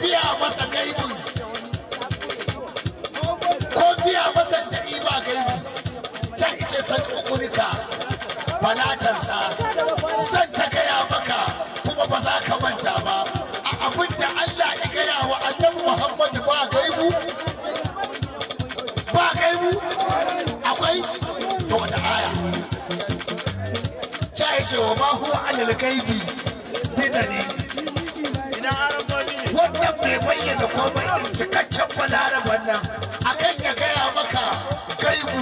biya masa gaibin ko biya masa da iba gaibi ta ice san ukurika falatansa zan ta gaya maka kuma ba za ka manta ba a abin da Allah ya gaya wa annabi Muhammadu ba gaibu akwai to wata aya ta ce wa ma huwa alal gaibi bidani wannan bai bayyana komai in cikakken balaraban nan akan ya gaya maka gaibu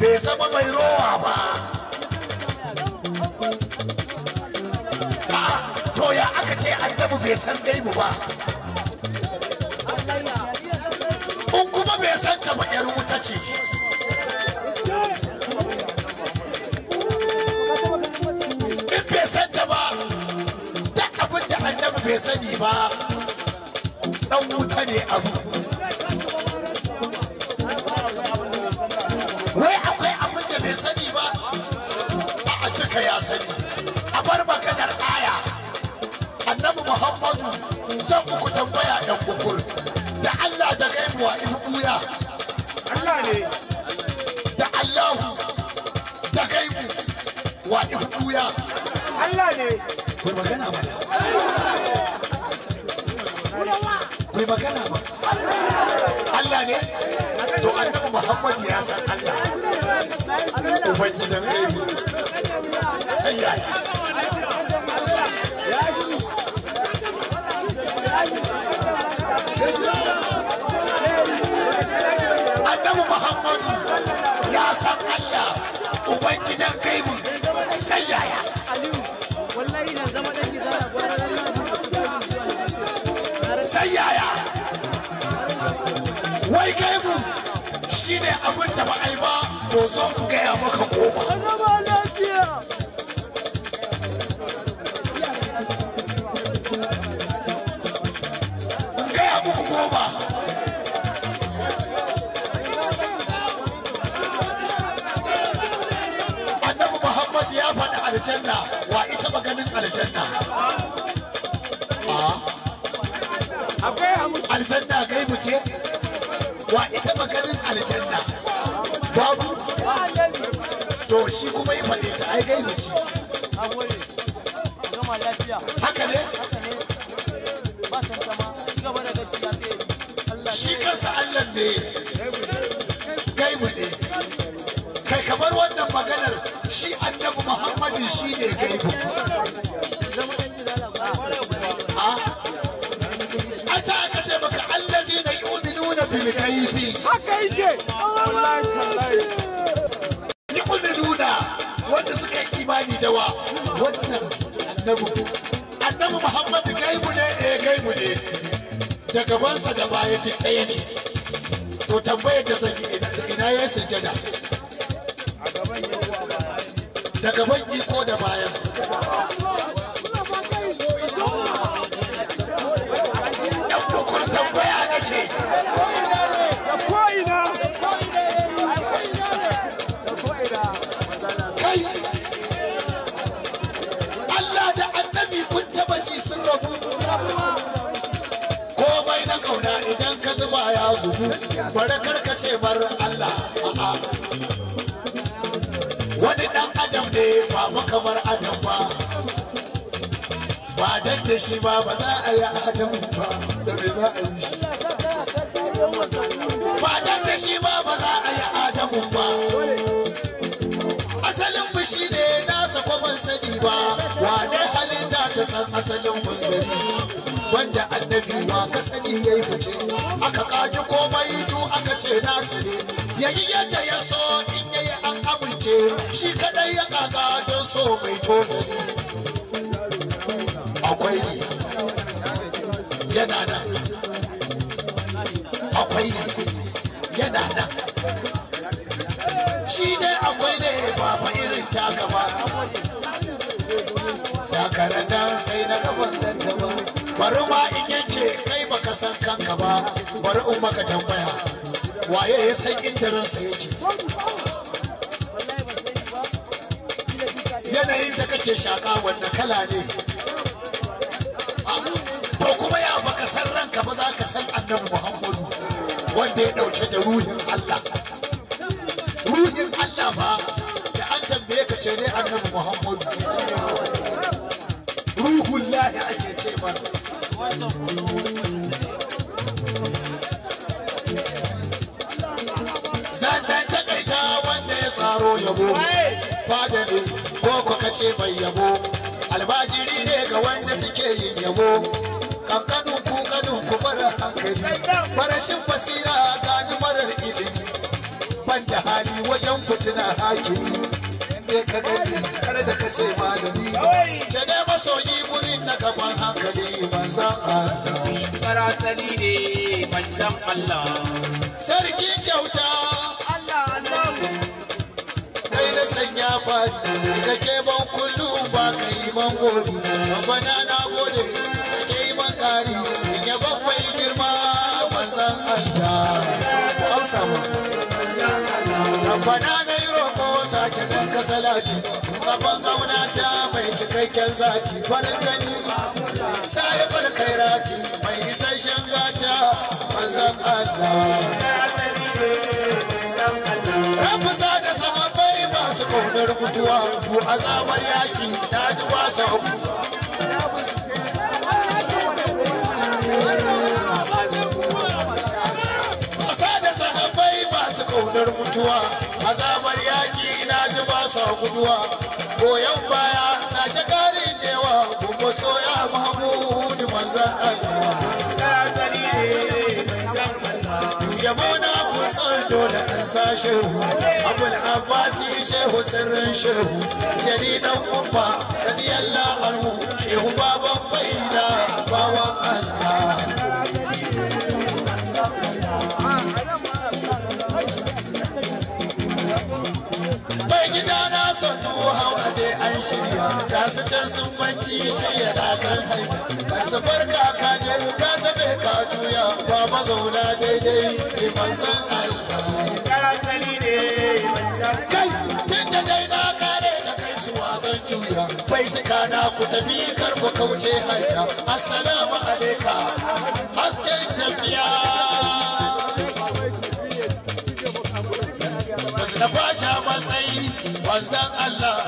bai zama mai rowa ba. To ya aka ce annabi bai san gaibu ba in kuma bai san ta ba yar wuta ce. In bai san ta ba duk abin da annabi bai sani ba dan wuta ne abu. Wai akwai abin da bai sani ba a duka ya sani. A bar maganar aya annabi Muhammadu zan muku tambaya ɗan kukur da Allah da gaibu wa in ɓuya. Allah ne da Allahu da gaibu wa in ɓuya. Allah ne ku magana ba ku magana ba Allah ne to annabi Muhammadu ya san Allah ubangidan gaibu sai yaya. Annabi Muhammadu ya san Allah ubangidan gaibu sai yaya. Sai yaya wai gaibu shine abin da ba a yi ba to zo ku gaya maka goma. Gaya muku goma. Annabi Muhammad ya faɗi aljanna wa ita maganin aljanna. Aljanna gaibu ce wa ita maganin aljanna babu to shi kuma yi faɗe ta ai gaibu ce. Haka ne shi kansa Allah ne gaibu ne kai kamar wannan maganar shi annabi Muhammadu shi ne gaibu. A ta aka ce maka allazina yu'minuna bil ghaibi haka yake yu'minuna wanda suka yi imani da wa wannan annabi Muhammadu gaibu ne gaibu ne da gabansa da baya ta ɗaya ne. To tambayar da sani ina ya sujjada da gaban ko da bayan. Ɗan bukur tambaya nake kai Allah da annabi kun taba ji sun rabu komai na kauna idan ka zuba ya zubu bari karkace bar Allah a'a wani dan adam ne ba kamar adam ba dan da shi ba za a yi adam ba da me za a yi shi ba dan da shi ba za a yi adamu ba asalin fushi ne nasa kwaman sani ba wane halitta ta san asalin munzari wanda annabi ba ka sani yayi fice aka kaji komai du aka ce nasa ne yayi yadda ya so in yayi an amince shi kadai ya kaga don so mai tozali akwai ne yana nan akwai ne yana nan shi ne akwai ne ba fa irin ta gaba takaranda sai na gaban dan gaba bari ma in yanke kai baka san kanka ba bari in maka tambaya waye ya san inda ransa yake yanayin da kake shaka wanda kala ne to kuma ya baka san ranka ba za annabi Muhammadu wanda ya dauke da ruhin Allah ba da an tambaye ka ce ne annabi Muhammadu ruhullahi ake ce mana sannan takaita wanda ya tsaro yabo fada ne ko ka ce mai yabo albajiri ne ga wanda suke yin yabo kankanun ku mara hankali farashin basira gani marar ilimi ban da hali wajen kutuna hakimi inda ka gani kar da ka ce malami ce ne masoyi wurin na gaban hankali manzan Allah karasali ne manzan Allah sarki kyauta kai na sanya fadi kake ban kullum ba ka yi man gode bana na gode sake yi man kari in ya babbai girma manzan Allah hausa ma bana na yi roƙo sake ɗanka salati babban ƙaunata mai cikakken zati farin gani sahibar kairati mai isasshen gata manzan Allah rafusa da sahabbai masu ƙaunar mutuwa ko azabar yaƙi na ji ba su abu ƙaunar mutuwa azabar yaƙi na ji ba sa guduwa goyon baya sake ƙarin dewa kuma soya Muhammadu manzan Allah yabo na kusan dole an sa shehu Abul Abbasi shehu sirrin shehu jaridan umma radiyallahu anhu shehu baban faida bawan Allah sannu hawaje an shirya ta su can sun banci shirya da kan haika ba su farka ka je ka tabe ka juya ba mazauna daidai liman san Allah kai tun da dai na kare da kai su wazan juya bai tuka na ku tafi kar ku kauce haika assalamu alaika hasken tafiya na fasha matsayi manzan Allah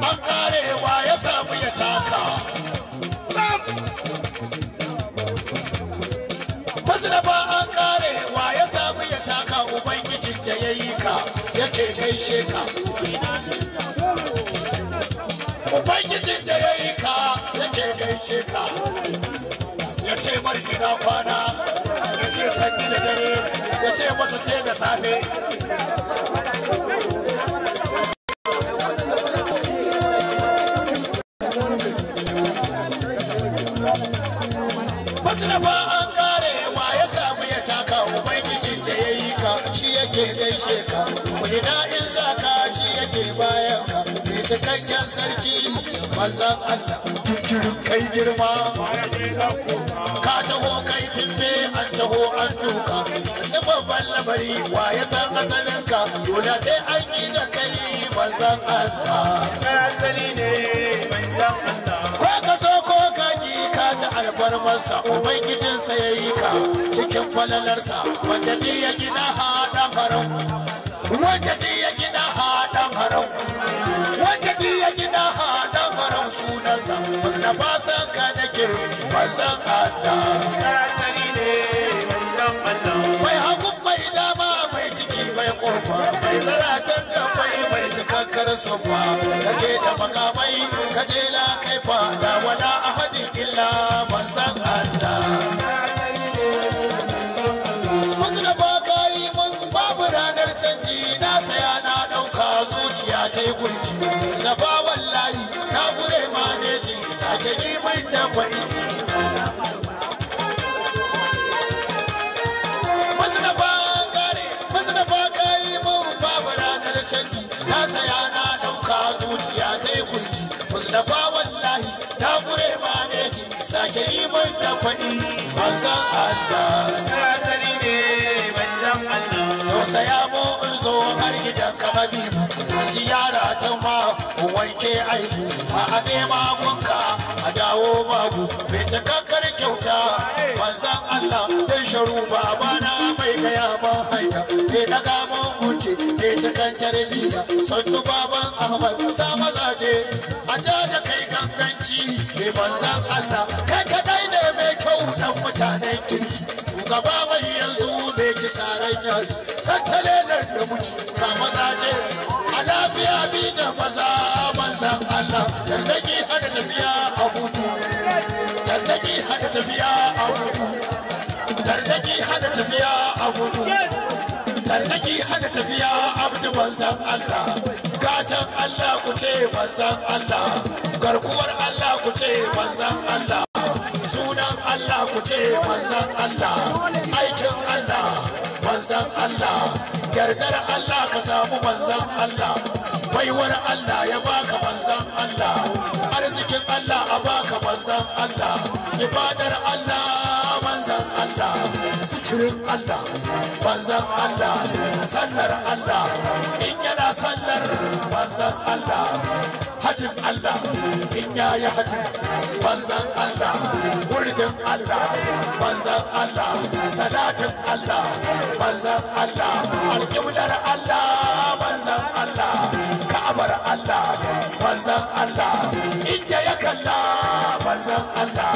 an karewa ya samu ya taka wasu da ba an karewa ya samu ya taka ubangijin da ya yi ka yake gaishe ka ubangijin da ya yi ka yake gaishe ka ya ce margina kwana ya ce sanni da dare ya ce masa sai da safe cikakken sarki manzan Allah kirin kai girma ka taho kai timbe an taho an duka da babban lamari wa ya san asalinka dole sai an yi da kai manzan Allah ko ka so ko ka yi ka ci albarmarsa ubangijinsa ya yi ka cikin falalarsa wanda ya gina haɗan haram wanda ya gina haɗan haram wanda ya gina haɗan haram sunansa wanda ba san ka nake manzan Allah mai hagun mai dama mai ciki mai kofa mai zaratan da mai cikakkar sofa kake ta makamai kaje la kai fa da wala ahadin illa manzan Allah wasu da ba ka yi mun babu ranar canji na saya na ɗauka zuciya ta yi gunji da ba wallahi na gure maneji sake yi mai da kwai wasu da ba ka yi mun babu ranar canji na saya na ɗauka zuciya ta yi gunji wasu da ba wallahi na gure maneji sake yi mai da kwai manzan Allah saya mu in zo har gidan ka habibu ziyara ta ma wanke aibu a nema gunka a a dawo babu mai cikakkar kyauta manzan Allah dan sharu babana mai gaya man haika mai daga man wuce mai cikan tarbiyya sannu baban Ahmad sa mazaje a ja da kai ganganci mai manzan Allah kai kadai ne mai kyau dan mutanen kirki shugaba mai yanzu mai kisaran yari santalelar da muci sa mazaje a lafiya bi da maza manzan Allah tardaki hada tafiya a hudu tardaki hada tafiya a hudu tardaki hada tafiya a hudu tardaki hada tafiya abdu manzan Allah gatan Allah ku ce manzan Allah garkuwar Allah ku ce manzan Allah sunan Allah ku ce manzan Allah aikin Allah manzan Allah yardar Allah ka samu manzan Allah baiwar Allah ya baka manzan Allah arzikin Allah a baka manzan Allah ibadar Allah manzan Allah zikirin Allah manzan Allah sallar Allah in yana sallar manzan Allah hajin Allah in yayi hajin manzan Allah wuridin Allah manzan Allah salatin Allah manzan Allah alƙiblar Allah manzan Allah ka'abar Allah manzan Allah inda ya kalla manzan Allah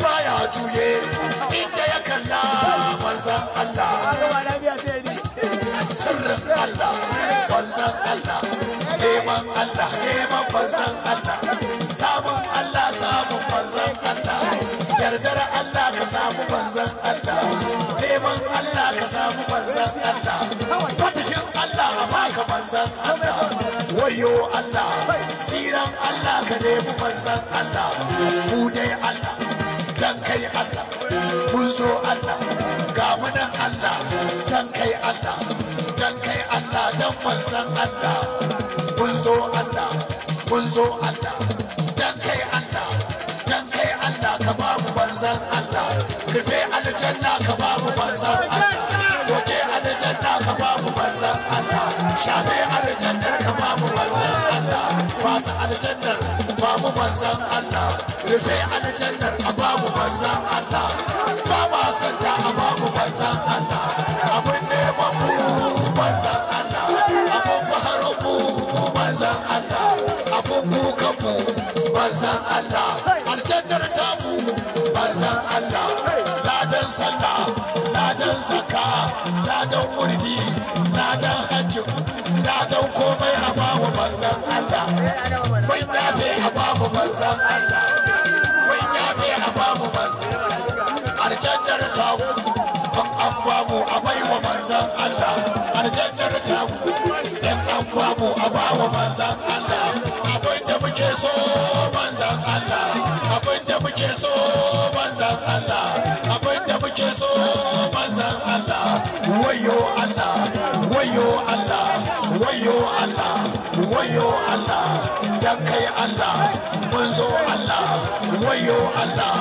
baya juye inda ya kalla manzan Allah sirrin Allah manzan Allah neman Allah neman manzan Allah samun Allah samun manzan Allah yardar Allah ka samu manzan Allah neman Allah ka samu manzan Allah fatihin Allah a baka manzan Allah wayo Allah tsiran Allah ka nemi manzan Allah mu dai Allah dan kai Allah mun so Allah ga mu nan Allah dan kai Allah dan kai Allah dan manzan Allah mun so Allah mun so Allah dan kai Allah dan kai Allah ka ba mu manzan Allah rufe aljanna ka ba mu manzan Allah goge aljanna ka ba mu manzan Allah shafe aljannar ka ba mu manzan Allah fasa aljannar ba mu manzan Allah rufe aljannar a ba mu manzan Allah ba ma santa a ba mu manzan Allah abin neman mu manzan Allah abin faharin mu manzan Allah abin kukan mu manzan Allah aljannar tamu manzan Allah ladan sallah ladan zakka ladan murdi ladan hajji ladan komai a bawa manzan Allah mai yafe a bawa manzan Allah mai yafe a bawa manzan aljannar tamu an bamu a baiwa manzan Allah aljannar tamu dan an bamu a bawa manzan Allah abin da muke so manzan Allah abin da muke so manzan Allah abin da muke so manzan Allah wayo Allah wayo Allah wayo Allah wayo Allah dan kai Allah mun zo Allah wayo Allah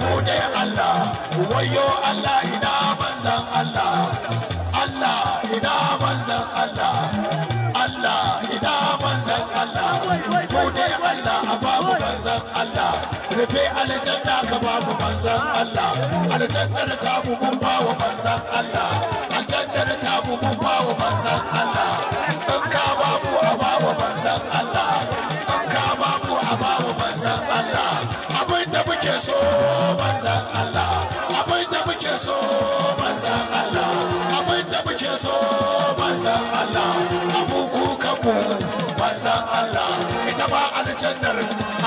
mu dai Allah wayo Allah ina manzan Allah Allah ina manzan Allah Allah ina manzan Allah mu dai Allah a babu manzan Allah rufe aljanna ka babu manzan Allah aljannar tamu mun bawa manzan Allah aljannar tamu mun bawa manzan Allah in ka babu a bawa manzan Allah in ka babu a bawa manzan Allah abin da muke so manzan Allah abin da muke so manzan Allah abin da muke so manzan Allah abun kukanmu manzan Allah ita ba aljannar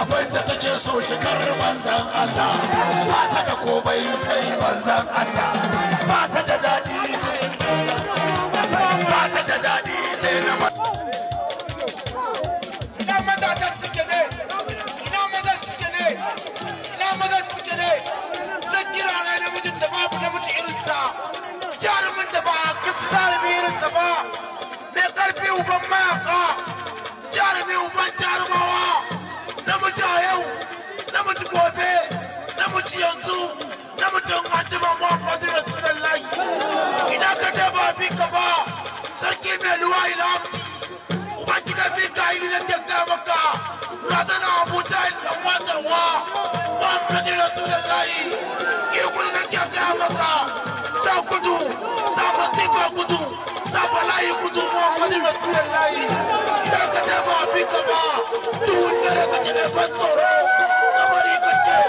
abin da take so shigar manzan Allah ba ta da komai sai manzan Allah ba ta da daɗi sai ba ta da daɗi sai na ina mazatan suke ne ina mazan suke ne ina mazan suke ne zan kira na namijin da babu namiji irinsa jarumin da ba kasa jarumi irinsa ba mai karfi uban mayaka jarumi uban jarumawa namiji a yau namiji gobe namiji yanzu namijin hajjiban muhammadu rasulullahi idan ka je ba fi ka ba sarki mai luwa ila uban gidan fi ka yi na tafiya maka razana abuja da matarwa محمد رسول الله يقول لك يا جامعة ساقدو سابتيبا قدو سابلاي قدو محمد رسول الله إذا كتب أبيك ما تقول لك كتب بطورو كبري كتب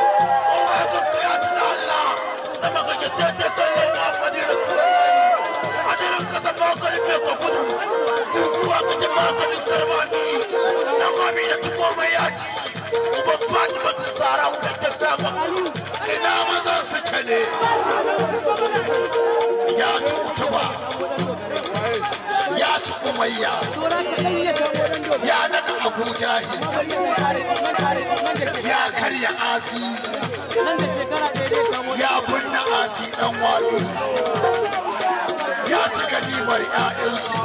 أوه كتب الله سما كتب تكلم محمد رسول الله أنا كتب ما كتب قدو يقول كتب ما كتب كرماني نقابي نتقوم ياتي وبابات بتسارع ونتكتب ina maza suke ne ya ci kutuba ya ci umayya ya daga abu jahil ya karya asi ya binne asi dan wali ya ci ganimar 'ya'yansu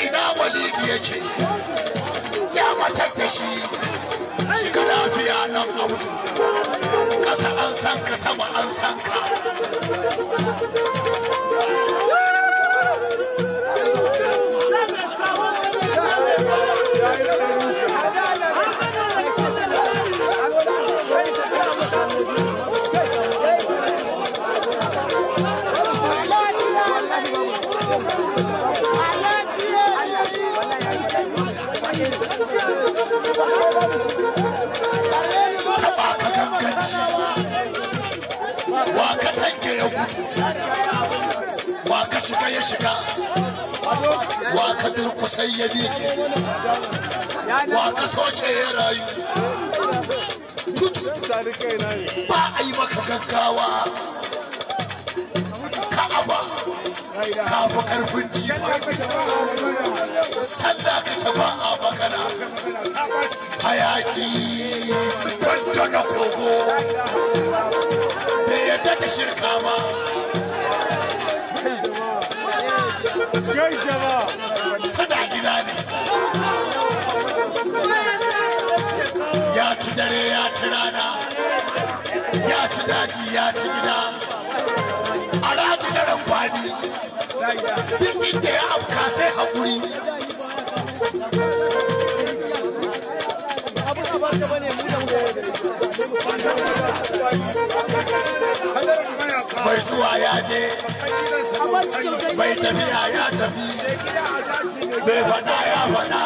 ina walidi yake ya matar da shi shiga lafiya nan abu ƙasa an san ka sama an san ka wa ka tanke ya gudu wa ka shiga ya shiga wa ka durkusai ya beke wa ka soke ya rayu gudu ba a yi maka gaggawa ka'aba ka fi karfin jifa sanda ka ce ba a magana hayaki kwanta na kogo bai yadda da shirka ba sada gida ne ya ci dare ya ci rana ya ci daji ya ci gida a rati na ramfani duk inda ya afka sai haƙuri mai zuwa ya je mai tafiya ya tafi mai faɗa ya faɗa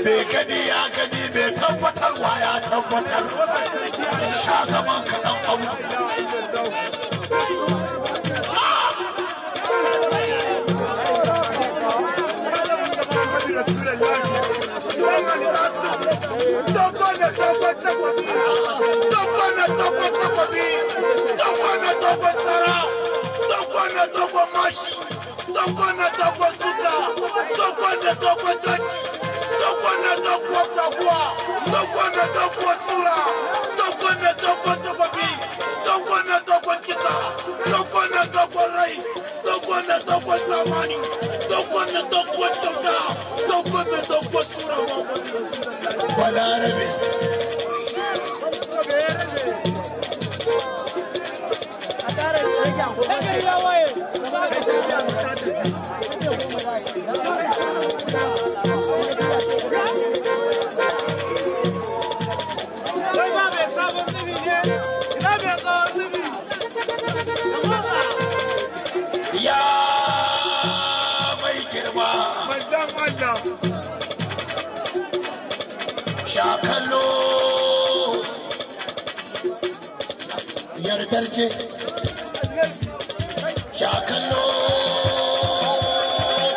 mai gani ya gani mai tabbatarwa ya tabbatar sha zaman kaɗan abu Balarabe ya mai girma shakallo yardar ce shakallo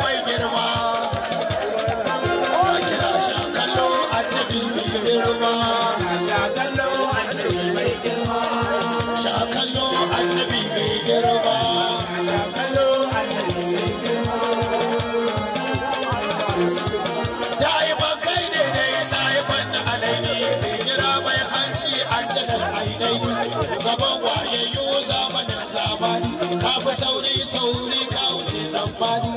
mai girma ka kira shakallo annabi mai girma shakallo annabi mai girma shakallo annabi mai girma shakallo annabi mai girma dai ba kai ne ne sai ban alaini mai gira mai hanci an janar ainihi gaban wayayyo zamanin zamani ka fi sauri ka wuce zamani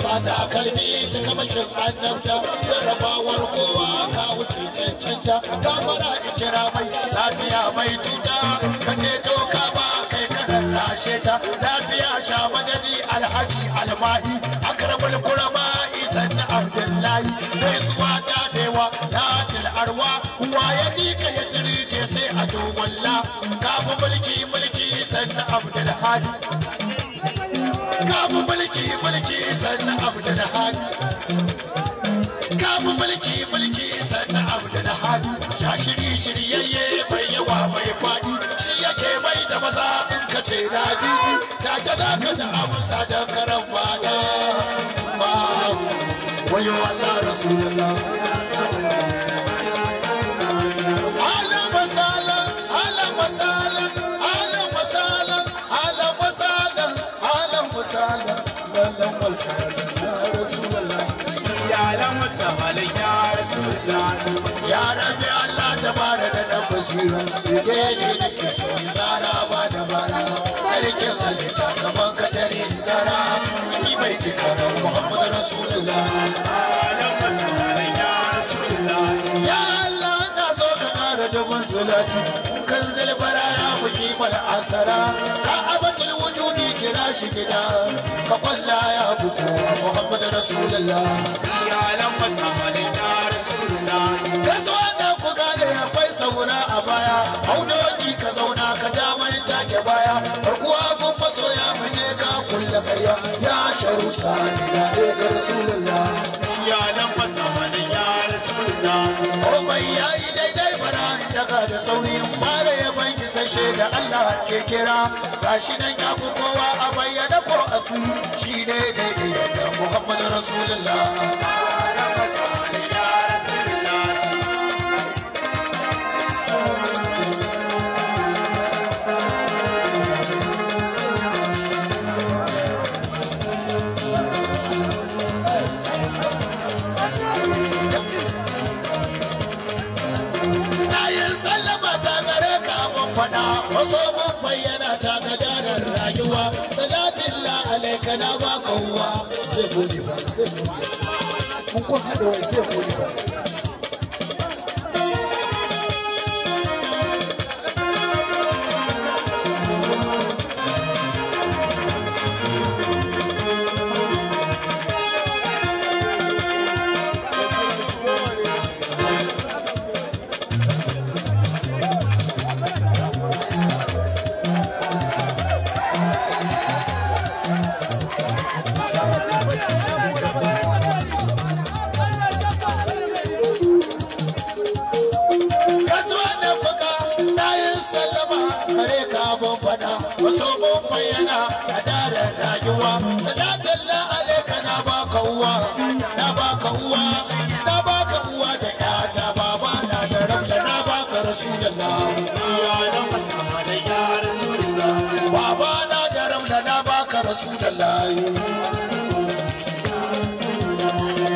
sata kalmi cika makin annabta jarrabawar kowa ka wuce cancanta ka fara ikira mai lafiya mai tuta ka ce to ka ba kai kanan lashe ta lafiya sha madadi alhaji almahi akrabul kurama isan abdullahi dai zuwa dadewa latil arwa wa ya ji ka ya tirije sai a sannan Abdul Hadi kamu mulki sannan Abdul Hadi kamu mulki sannan Abdul Hadi shiryayye bai yawa bai faɗi shi yake mai da maza in ka ce na didi ta ke za ka ji amsa da karan fada wayo Allah Rasulullah ya rabbi Allah tabara da dan basira ke ne nake so zara ba da bara sarkin halitta gaban ka dare zara ni bai tikara Muhammad Rasulullah ya Allah na so ka kara da musulati kan zalbara ya buki mal asara ka abatul wujudi kira shi gida ka kwalla ya buku Muhammad Rasulullah ya lamma kasuwa da ku gane akwai saura a baya haudoji ka zauna ka ja mai take baya farkuwa kun masoya mu ne ka kulla kaya ya sharu sani ya ga Rasulullah ya nan fata ya Rasulullah o bai yayi daidai bara daga da sauyin mare ya banki sashe da Allah ke kira gashi nan ya fi kowa a bayyana ko asiri shi ne daidai da Muhammad Rasulullah waso mun bayyana ta gadarar rayuwa salatin la alaika na ba kowa sai gode ba sai gode mun ko hada wai sai gode ba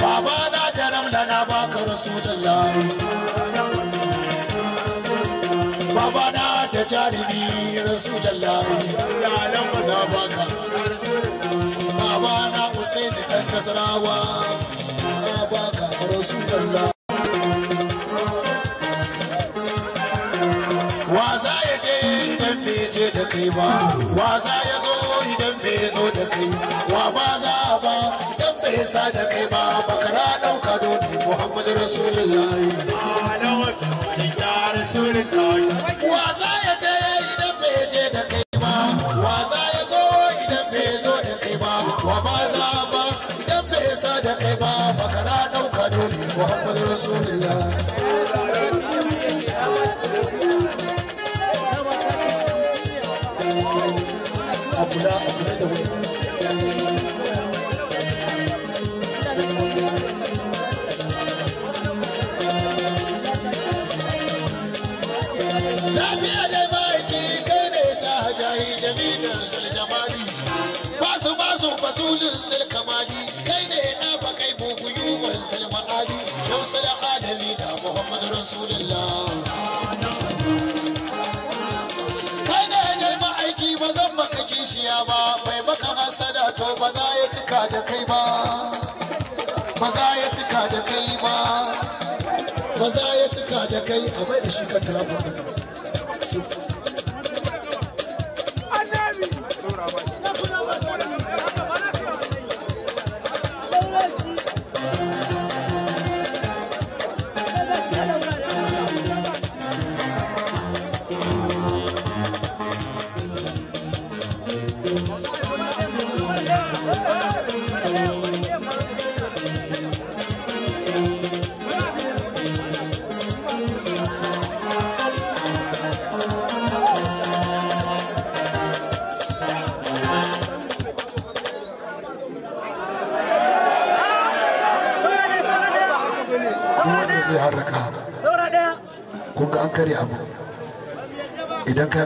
Baba na daram lana baka Rasulullah Baba na da jarumi Rasulullah ya nan na baka Baba na Hussein dan Nasarawa na baka Rasulullah Waza ya je idan bai je da kai ba waza ya zo idan bai zo da kai wa ba za ba idan bai sa da kai ba bakara dauka dole Muhammad Rasulullah waza ya je idan bai je da kai ba waza ya zo idan bai zo da kai ba wa ba za ba idan bai sa da kai ba bakara dauka dole Muhammad Rasulullah kula da wani lafiya da baki kai ne ta hajayi jami'in suljamali basu fasulun sulkamani kai ne na bakai buku yuwan sulma'adi shausul adami da Muhammad Rasulullah ba bai baka hasada to ba za ya cika da kai ba ba za ya cika da kai ba ba za ya cika da kai a bai da shi kan talabijin ga an kare abu idan ka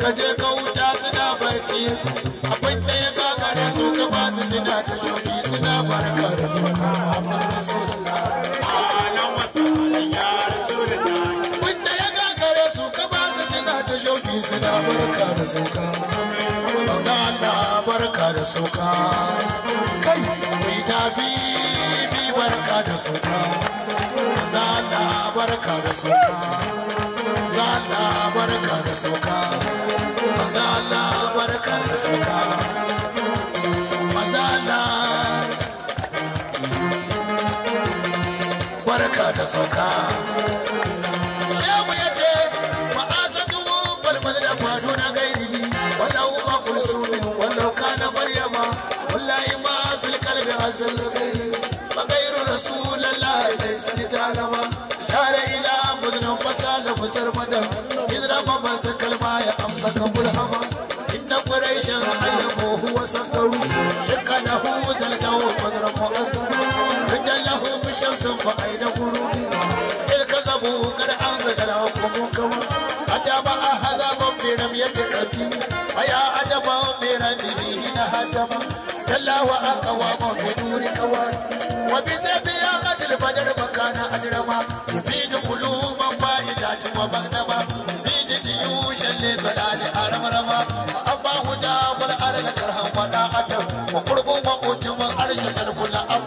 kaje ka wuta suna barci abin da ya gagare su ka ba su suna ta shoki suna barka da su ka abin da ya gagare su ka ba su suna ta shoki suna barka da su ka maza Allah barka da su ka kai mai tafi bi barka da su ka maza Allah barka da su ka Zala barka da sauka, Mazala barka da sauka, Mazala barka da sauka. Shehu ya ce, ma'azatu balbal da kwado na gairi, wallahu ma kulsumi, wallahu kana maryama, wallahi ma bil kalbi azal gairi, magairu rasulallah dai sun talama. Tare ila mudnan fasa da kusar madan idra ma basa kalma ya amsa kabul hama inna quraishan ayyahu huwa sakaru shakana hu dal tawu qadra mu'azzam jallahu bi shamsin fa aida qurubi il kazabu qad anzala hukum kama adaba hadha bi ramyati rabbi aya ajaba bi rabbihi na hadama jalla wa aqwa ma bi nuri kawan wa bi sabiya qadil badr makana ajrama يفيد قلوبا فائدات وبغنما يفيد جيوشا للبلاد أرمرما أبا هدى والأرض كرها وداعة وقرب وقوت وأرشد كل أب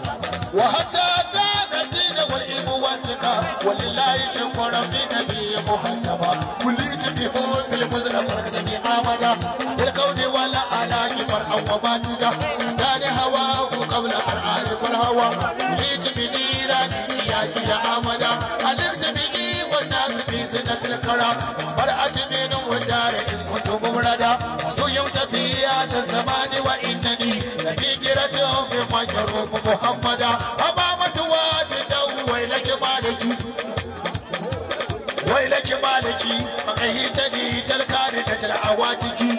وحتى كان الدين والعلم والتقى ولله شكر بنبي محمد وليت بهم بالمذنب مركزني آمدا بالكون ولا آلاك فرعا وباتدا كان هواه قبل أن أعرف الهوى وليت بنيراني تياكي يا آمدا علمت به والناس في سنة الكرام فرأت من ودار إذ كنت ممردا وصيمت في هذا الزمان وإنني لبيجرة بمجروب محمدا أمامة واجدا ويلك مالكي ويلك مالكي فقهيتني تلقاني تجل عواتكي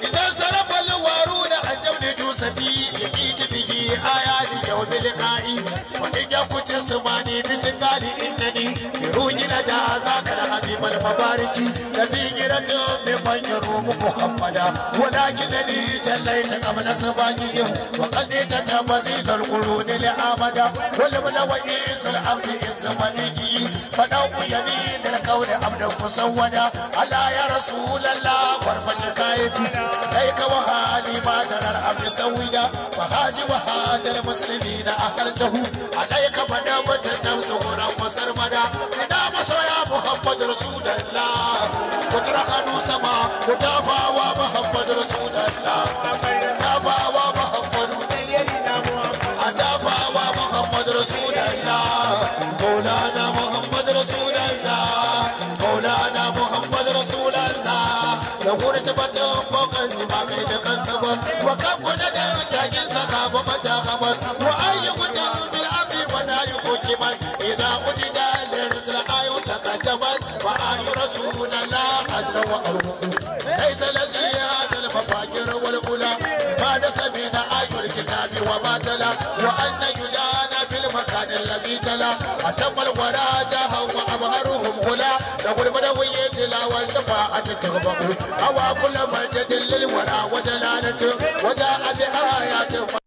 إذا صرف الوارون عن جبل جوستي يقيت به آيات يوم لقائي كنت سماني بسكالي إنني بروجي نجا ذاك الحبيب المبارك نبيجرة ممن يروم محمدا ولكنني جليت قبل سباقهم وقد تتبذيت القرون لآمدا والملوئيس العبد الزمنيكي فدوق يمين القول عبد مسودا ألا يا رسول الله وارف شكايتي ليك وهالي ما ترى العبد سويدا فهاج وهاج المسلمين أهلته عليك بدأت النفس غرام وسرمدا إذا مسوى محمد رسول الله وتركنوا سما وتافى ومحمد رسول الله تافى ومحمد أتافى ومحمد رسول الله مولانا محمد رسول الله مولانا محمد رسول الله لغور تبتم فوق السماء كيد كسبت وكم ندم تاجي سكاب متى خبر وأي قدام إذا وجد للرسل آي تقدمت وآي رسول الله أجر وأرض ليس الذي هذا الفقاجر والغلا بعد سبيل آي الكتاب وما تلا وأن يدانا بالمكان الذي تلا أتم الورى جاها وأمهرهم غلا نقول بدوية تلا والشفاعة تغبق أو كل مجد للورى وجلالته وجاء بآيات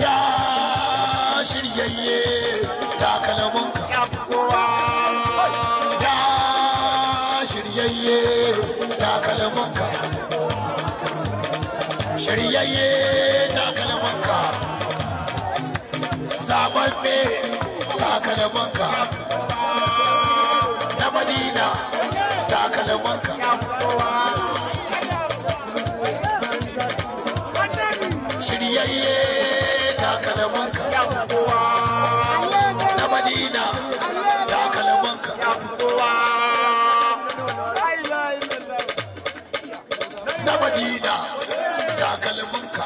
ya shiryayye takalamanka ya shiryayye takalamanka shiryayye takalamanka za takalmanka na Madina takalmanka shiryayye takalmanka na Madina takalmanka na Madina takalmanka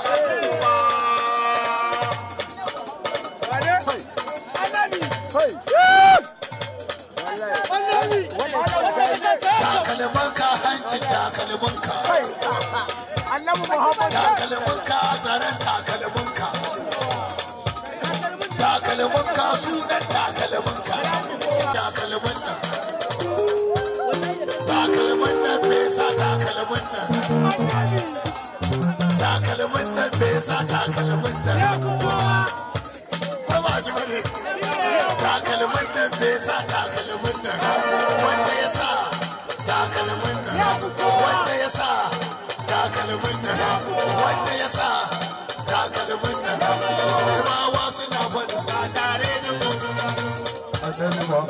takalmanka hancin takalmanka takalmanka zaren takalmanka takalmanka sunan takalmanka takalman nan fesa takalman nan fesa takalman nan ba shi bane takalman nan fesa takalman nan wanda ya sa takalman nan wanda ya sa takalman nan wanda ya sa takalman nan kuma wasu na faɗi ba tare da annabi ba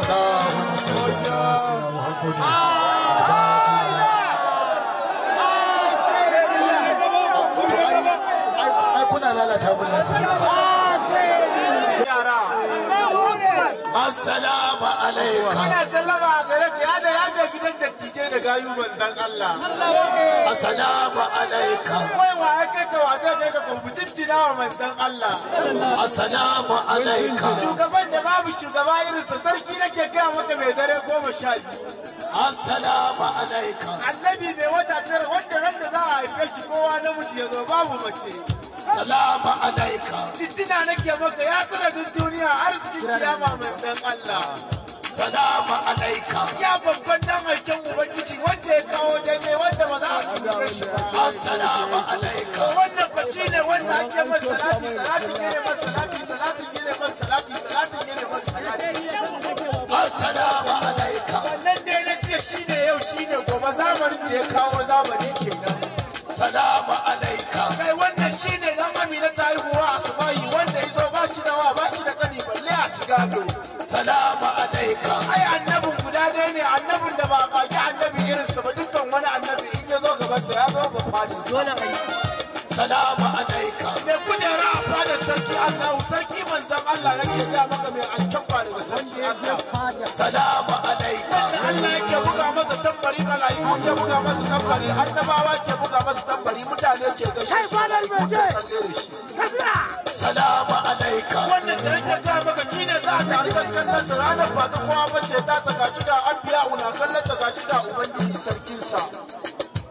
Allahu sallallahu ai kuna lalata mun nasu yara assalamu alaikum ana sallama a gare ka ya ga gidan dattijai da gayu manzon Allah assalamu alaikum wai wa kai ka waje kai ka kubutintina wa manzon Allah assalamu alaikum shugaban da babu shugaba irin sa sarki nake ga maka mai dare 12 assalamu alaikum annabi mai wata tara wanda ran da za a haife shi kowa namiji ya zo babu mace salamu alaikum titina nake maka ya sanadin duniya arzikin kiyama manzon Allah salamu alaikum ya babban dan aikin ubangiji wanda ya kawo daidai wanda ba za a tuba shi ba assalamu alaikum wannan fa shine wanda ake masa salati salatin gire masa salati salatin gire masa salati salatin gire masa salati assalamu alaikum wannan dai na ce shine yau shine gobe zamanin da ya kawo zamani kenan salamu alaikum kai wannan shine dan Amina ta haihuwa Asma'i wanda yazo ba shi da wa ba shi da kani balle a ci gado salamu alaikum ai annabin guda ɗaya ne annabin da ba kaki annabi irinsa ba dukkan wani annabi in ya zo gaban sa ya zo ga fadin salamu alaikum me kujera a fadar sarki Allah sarki manzon Allah nake ga maka mai alkabba daga sarki Allah salamu alaikum Allah yake buga masa tambari malaiku ke buga masa tambari annabawa ke buga masa tambari mutane ke gaishe shi malaiku ke kalle da shi salamu alaikum wannan da yake ga maka shine za a tare da kallon sa ranar ba ta kowa bace ta saka shi da anbiya una kallon ta gashi da ubangiji sarkin sa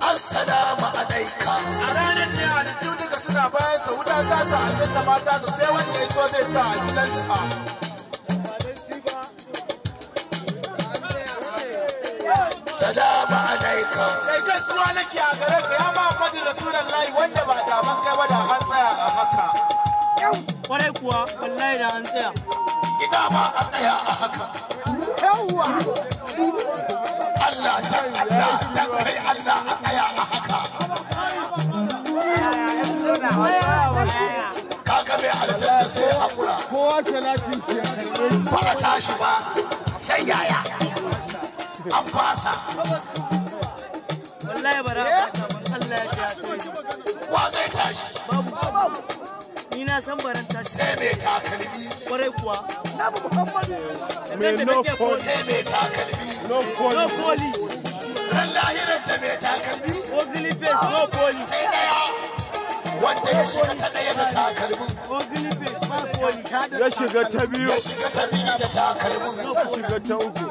assalamu alaikum a ranar ne halittu duka suna bayan sa wuta ta sa aljanna mata ta sai wanda ya so zai sa a gidansa salamu alaikum kai gaisuwa nake a gare ka ya Muhammadu Rasulullahi wanda ba da ban kai ba da an tsaya a haka kwarai kuwa wallahi da an tsaya ina ma a tsaya a haka Allah dan Allah dan kai Allah a tsaya a haka kaga mai aljanna sai hakura kowa salatin shi ba a tashi ba sai yaya an fasa wallahi bara Allah ya ji wa zai tashi ni na san baran tashi sai mai takalmi kwarai kuwa sai mai takalmi no police ran lahirar da mai takalmi ugly face no police sai daya wanda ya shiga ta daya da takalmin ugly face no police ya shiga ta biyu ya shiga ta biyu da takalmin ya shiga ta uku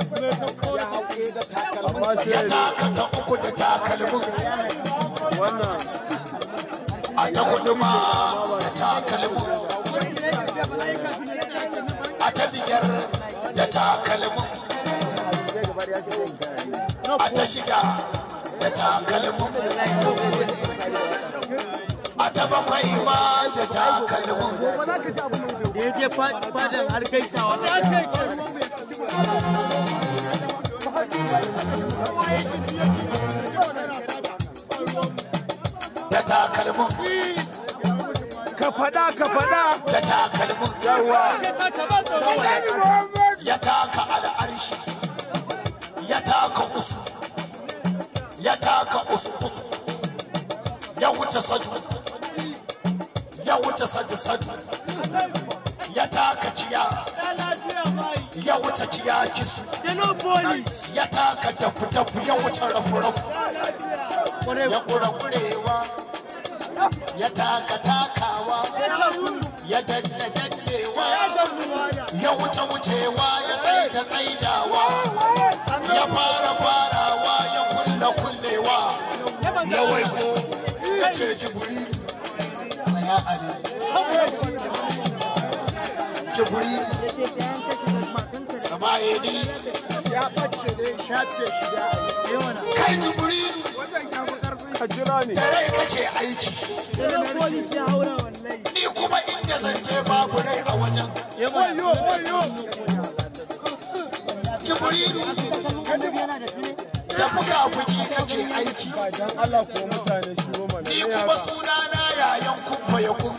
amma ya sai taka ta uku da takalmin wannan a ta hudu ma da takalmin a ta biyar da takalmin a ta shida da takalmin a ta bakwai ma da takalmin da ya je fadan har gaisawa da takalmin ka fada da takalmin yawa ya taka al'arshi, ya taka usu, ya taka usu, ya wuce sadu, ya wuce sadu, ya taka ciya, ya wuce ciya kisu, ya taka dafu, ya wuce rafu-rafu, ya kura-kurewa, ya taka takawa, ya danne-dannewa, ya wuce-wucewa, ya tsaida-tsaidawa, ya fara-farawa, ya kulle-kullewa, ya waigo, ya ce Jibrilu, tsaya a ne. Jibrilu, samaye ni, ya ɓace ne, shafe shiga kai Jibrilu, da rai kake aiki. Ni kuma inda zan je babu rai a wajen. Jibrilu, da fuka-fuki kake aiki. Ni kuma sunana yayan kumfa ya kun.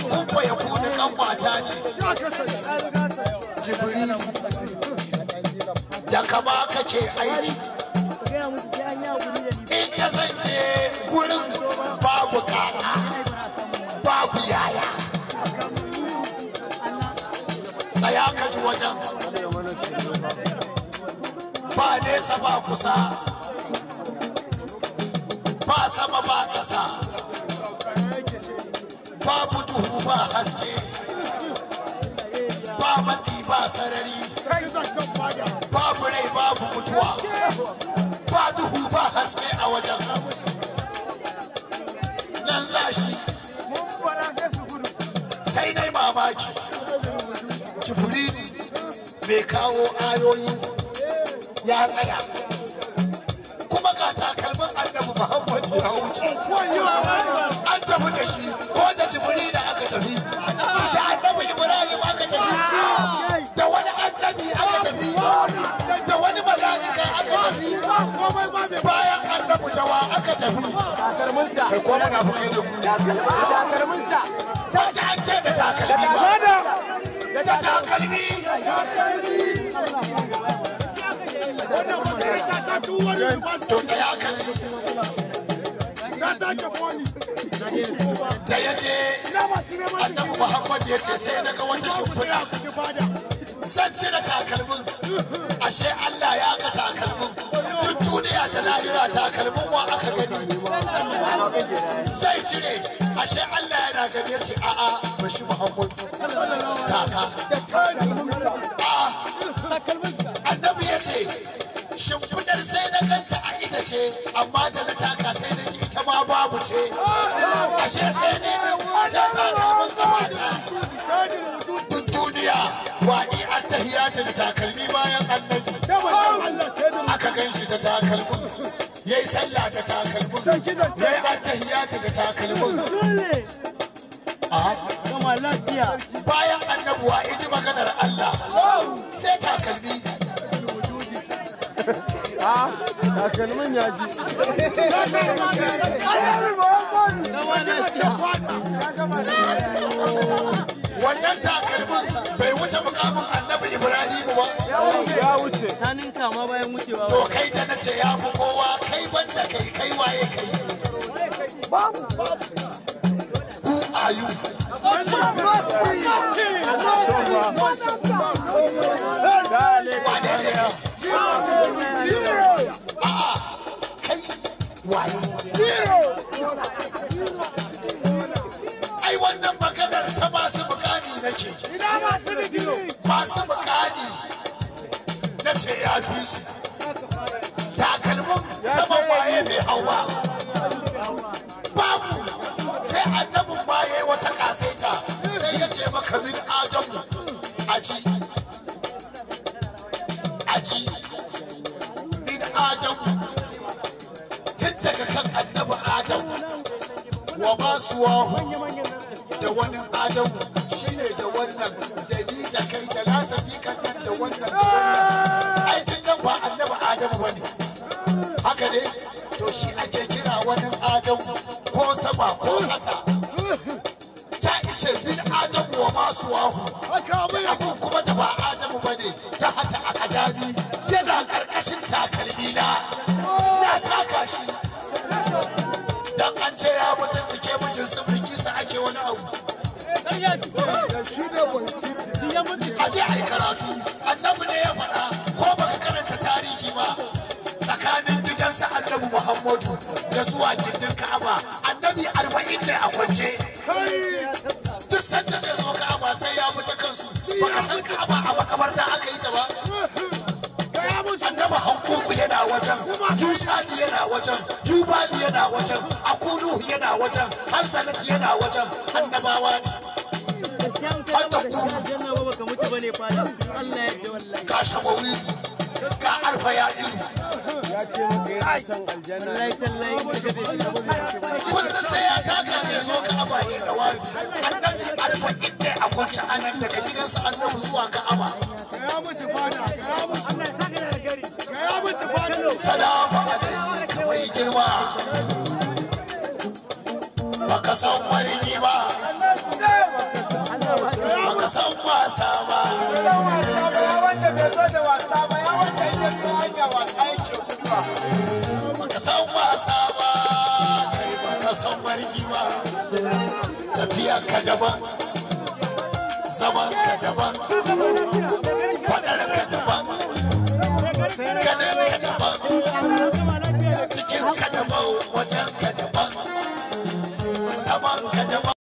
Kumfa ya kuni kan mata ce. Jibrilu, da kama kake aiki. Inda zan je gurin babu kaka, babu yaya. Tsaya ka ji wajen. Ba nesa ba kusa, ba sama ba ƙasa, babu duhu ba haske, ba matsi ba sarari, babu rai babu mutuwa, ba duhu ba haske a wajen. Nan za shi sai dai mamaki. Jibrilu mai kawo ayoyi ya tsaya, kuma ga takalmin annabi Muhammad ya wuce. An tafi da shi ko da Jibrilu aka tafi, da annabi Ibrahim aka tafi, da wani annabi aka tafi, da wani mala'ika aka tafi, bayan annabi dawa aka tafi. Kai ko munafukai ne ku? Wata an ce da takalmi ba. Da takalmi. To tsaya ka ci. Da ya je annabi Muhammad ya ce sai na ga wata shimfiɗa. Zan cire takalmin. Ashe Allah ya ga takalmin. Duk duniya da lahira takalmin wa aka gani. Zai cire. Ashe Allah yana gani ya ce a'a bashi Muhammad. Taka. Annabi ya ce shimfidar sai na ganta a ita ce amma da na taka sai na ji ita ma babu ce. Ashe sai ne sai takalmin kamata. Duk duniya wa'i an tahiyata da takalmi bayan annabi. Aka gan shi da takalmin. Yayi sallah da takalmin. Yayi an tahiyata da takalmin. Bayan annabuwa iji maganar Allah sai takalmi. Takalmin ya ji. Wannan takalmin bai wuce mukamin annabi Ibrahim ba. Ya wuce. Ta ninka ma bayan wucewa. To kai da na ce ya fi kowa kai banda kai waye kai. Who are you? Ai wannan maganar ta masu bukani nake. Masu bukani na ce ya fi su. Takalmin saman waye bai hau ba. Babu sai annabin ma ya yi wata kasaita sai ya ce maka min Adamu aji min Adamu tun daga kan annabi Adamu wa masu wahu da wani Adamu shine da wannan da ni da kai da lasafi kan nan da wannan aikin nan ba annabi Adamu bane. Haka ne to shi ake kira wani Adamu ko sama ko ƙasa. Ta ice bin Adamu wa masu suwahu abin kuma da ba Adamu bane ta hata akadami yana karkashin takalmi na taka shi dan an ce ya mutum suke mutum sun biki sa ake wani abu a je a yi karatu annabi ne ya faɗa ko baka karanta tarihi ba tsakanin gidansa annabi Muhammadu da zuwa gindin Ka'aba annabi 40 ne a kwance duk sanda zai zo Ka'aba sai ya mutu kansu baka san Ka'aba a makabarta aka yi ta ba annabi Hankuku yana wajen Yusadi yana wajen Yubani yana wajen Akulu yana wajen Hansalat yana wajen annabawa ne ga shabawi ga arfa ya iri wanda sai ya taka ne zo Ka'aba ya dawabi annabi 40 ne a kwance anan daga gidansa annabi zuwa Ka'aba salamu alaikum mai girma baka san wani ba baka san wasa ba wanda bai zo da wasa ba ya wanda ya zo hanya wasa yake guduwa baka san wasa ba kai baka san wargi ba tafiya ka daban zaman ka daban fadar ka daban ganin ka daban cikin ka daban wajen ka daban zaman ka daban